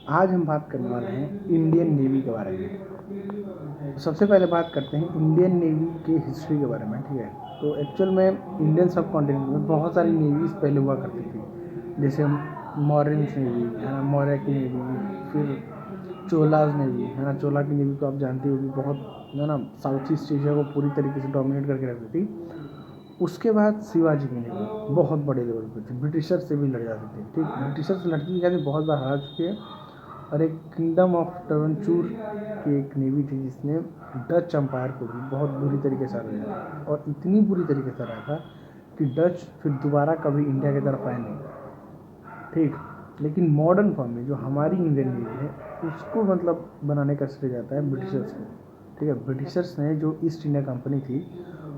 आज हम बात करने वाले हैं इंडियन नेवी के बारे में। तो सबसे पहले बात करते हैं इंडियन नेवी की हिस्ट्री के बारे में, ठीक है। तो एक्चुअल में इंडियन सब कॉन्टिनेंट में बहुत सारी नेवीज़ पहले हुआ करती थी, जैसे मौर्यंस नेवी है ना, मौर्य की नेवी, फिर चोलाज नेवी है ना। चोला की नेवी को आप जानते हो कि बहुत है ना, साउथ ईस्ट एशिया को पूरी तरीके से डोमिनेट करके रखती थी। उसके बाद शिवाजी की नेवी बहुत बड़े लेवल पे थी, ब्रिटिशर से भी लड़ जाती थी, ठीक। ब्रिटिशर से लड़ती थी, बहुत बार हार चुकी है। और एक किंगडम ऑफ टर्नचूर की एक नेवी थी जिसने डच अम्पायर को भी बहुत बुरी तरीके से हराया था, और इतनी बुरी तरीके से हराया था कि डच फिर दोबारा कभी इंडिया की तरफ आए नहीं, ठीक। लेकिन मॉडर्न फॉर्म में जो हमारी इंडियन नेवी है उसको मतलब बनाने का श्रेय जाता है ब्रिटिशर्स को, ठीक है। ब्रिटिशर्स ने जो ईस्ट इंडिया कंपनी थी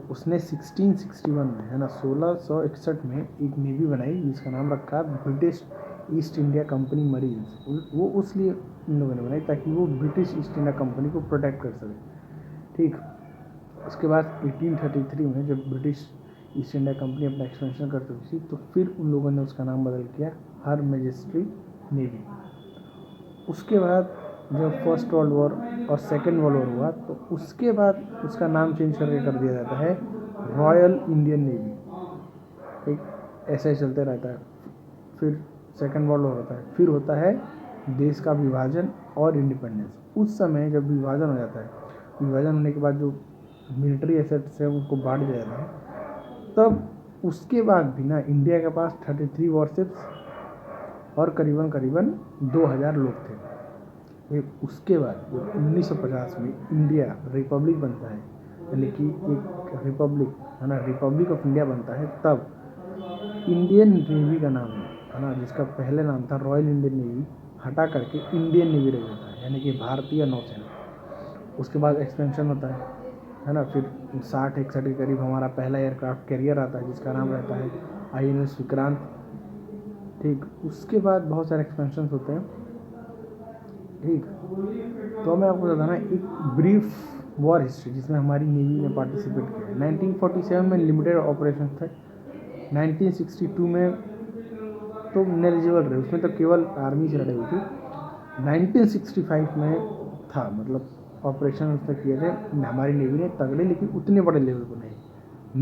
उसने 1661 में है ना 1661 में एक नेवी बनाई जिसका नाम रखा British east India company marines. वो उसलिए इन लोगों ने बनाई ताकि वो ब्रिटिश ईस्ट इंडिया कंपनी को प्रोटेक्ट कर सके, ठीक। उसके बाद 1833 में जब ब्रिटिश ईस्ट इंडिया कंपनी अपना एक्सपेंशन कर चुकी थी तो फिर उन लोगों ने उसका नाम बदल किया हर मैजेस्टी नेवी। उसके बाद जब फर्स्ट वर्ल्ड वॉर और सेकेंड वर्ल्ड वॉर हुआ तो उसके बाद उसका नाम चेंज करके कर दिया जाता है रॉयल इंडियन नेवी, ठीक। ऐसे ही चलते रहता है। फिर सेकेंड वर्ल्ड वॉर होता है, फिर होता है देश का विभाजन और इंडिपेंडेंस। उस समय जब विभाजन हो जाता है, विभाजन होने के बाद जो मिलिट्री एसेट्स है उनको बांट दिया जाता है, तब उसके बाद भी ना इंडिया के पास 33 वॉरशिप्स और करीबन 2000 लोग थे। उसके बाद जब 1950 में इंडिया रिपब्लिक बनता है, यानी कि एक रिपब्लिक है ना, रिपब्लिक ऑफ इंडिया बनता है, तब इंडियन नेवी का नाम है ना, जिसका पहले नाम था रॉयल इंडियन नेवी, हटा करके इंडियन नेवी रह जाता है, यानी कि भारतीय नौसेना। उसके बाद एक्सपेंशन होता है ना। फिर 60-61 के करीब हमारा पहला एयरक्राफ्ट कैरियर आता है जिसका नाम रहता है INS विक्रांत, ठीक। उसके बाद बहुत सारे एक्सपेंशन होते हैं, ठीक। तो मैं आपको बताना एक ब्रीफ वॉर हिस्ट्री जिसमें हमारी नेवी ने पार्टिसिपेट किया। 1947 में लिमिटेड ऑपरेशन थे, 1962 में तो नेग्लिजिबल रहे, उसमें तो केवल आर्मी से लड़ाई हुई थी। 1965 में था, मतलब ऑपरेशन उसने किए थे हमारी नेवी ने तगड़े, लेकिन उतने बड़े लेवल पर नहीं।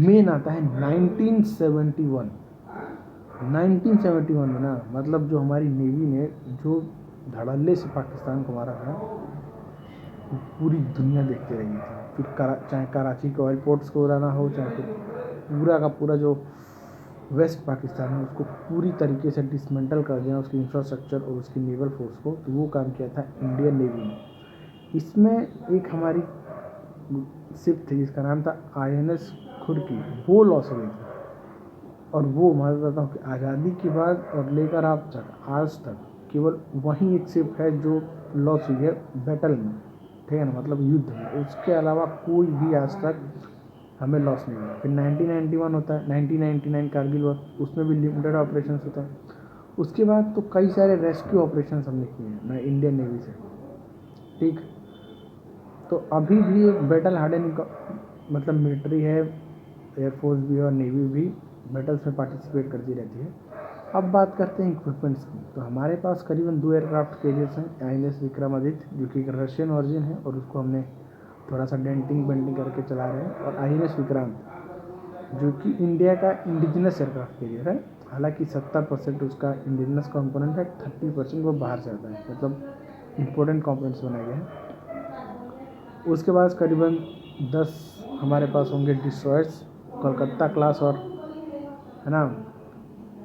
मेन आता है 1971 में ना, मतलब जो हमारी नेवी ने जो धड़ल्ले से पाकिस्तान को मारा था पूरी दुनिया देखते रही थी। फिर चाहे कराची के ऑयल पोर्ट्स को उड़ाना हो, चाहे फिर पूरा का पूरा जो वेस्ट पाकिस्तान है उसको पूरी तरीके से डिसमेंटल कर दिया, उसकी इंफ्रास्ट्रक्चर और उसकी नेवल फोर्स को। तो वो काम किया था इंडियन नेवी ने। इसमें एक हमारी शिप थी जिसका नाम था INS खुर्की, वो लॉस हो गई थी। और वो मैं बताता हूँ कि आज़ादी के बाद और लेकर आप तक आज तक केवल वही एक शिप है जो लॉस हुई है बैटल में, ठीक है ना, मतलब युद्ध में। उसके अलावा कोई भी आज तक हमें लॉस नहीं हुआ। फिर 1991 होता है, 1999 कारगिल वॉर, उसमें भी लिमिटेड ऑपरेशन होता है। उसके बाद तो कई सारे रेस्क्यू ऑपरेशन हमने किए हैं मैं इंडियन नेवी से, ठीक। तो अभी भी एक बैटल हार्डन मतलब मिलिट्री है, एयरफोर्स भी है और नेवी भी बैटल्स में पार्टिसिपेट करती रहती है। अब बात करते हैं इक्विपमेंट्स की। तो हमारे पास करीबन 2 एयरक्राफ्ट कैरियर्स हैं, INS विक्रमादित्य जो कि एक रशियन ऑरिजिन है और उसको हमने थोड़ा सा डेंटिंग बेंटिंग करके चला रहे हैं, और INS विक्रांत जो कि इंडिया का इंडिजिनस एयरक्राफ्ट कैरियर है। हालांकि 70% उसका इंडिजिनस कंपोनेंट है, 30% वो बाहर से आता है, मतलब इम्पोर्टेंट कंपोनेंट्स बनाए गए हैं। उसके बाद करीबन 10 हमारे पास होंगे डिस्ट्रॉयर्स, कोलकाता क्लास और है ना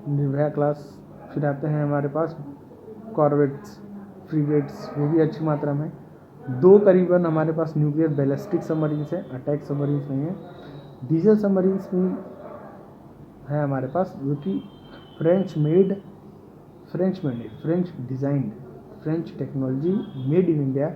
निर्भया क्लास। फिर आते हैं हमारे पास कॉर्वेट्स, फ्रीगेट्स, वो भी अच्छी मात्रा में। 2 करीबन हमारे पास न्यूक्लियर बैलिस्टिक सबमरीन्स है, अटैक सबमरीन्स नहीं है। डीजल सबमरीन्स भी है हमारे पास, जो कि French designed, French technology, made in India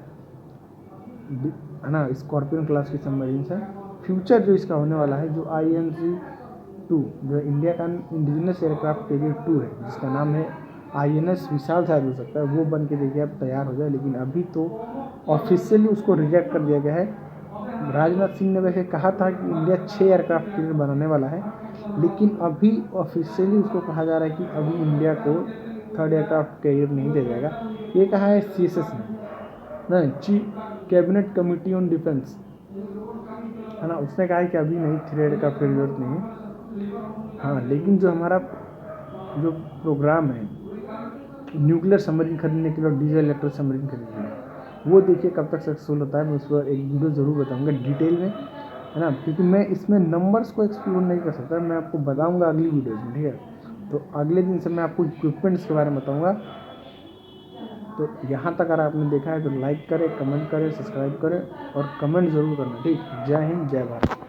है ना, स्कॉर्पियन क्लास की सबमरीन्स है। फ्यूचर जो इसका होने वाला है, जो INC-2 जो इंडिया का इंडिजिनस एयरक्राफ्ट कैरियर 2 है, जिसका नाम है INS विशाल शायद हो सकता है, वो बन के देखिए अब तैयार हो जाए। लेकिन अभी तो ऑफिशियली उसको रिजेक्ट कर दिया गया है। राजनाथ सिंह ने वैसे कहा था कि इंडिया 6 एयरक्राफ्ट कैरियर बनाने वाला है, लेकिन अभी ऑफिशियली उसको कहा जा रहा है कि अभी इंडिया को 3rd एयरक्राफ्ट कैरियर नहीं दिया जाएगा। ये कहा है CSS ने, नहीं, chief cabinet committee on defence, है ना, उसने कहा है कि अभी नहीं, थ्रेड का फिर जरूरत नहीं है। हाँ, लेकिन जो हमारा जो प्रोग्राम है न्यूक्लियर सबमरीन खरीदने के लिए और डीजल इलेक्ट्रिक सबमरीन खरीदने के लिए, वो देखिए कब तक सक्सेसफुल होता है। मैं उस पर एक वीडियो ज़रूर बताऊंगा डिटेल में, है ना, क्योंकि मैं इसमें नंबर्स को एक्सप्लोर नहीं कर सकता, मैं आपको बताऊंगा अगली वीडियोज़ में, ठीक है। तो अगले दिन से मैं आपको इक्विपमेंट्स के बारे में बताऊंगा। तो यहाँ तक अगर आपने देखा है तो लाइक करें, कमेंट करें, सब्सक्राइब करें और कमेंट ज़रूर करना, ठीक। जय हिंद, जय भारत।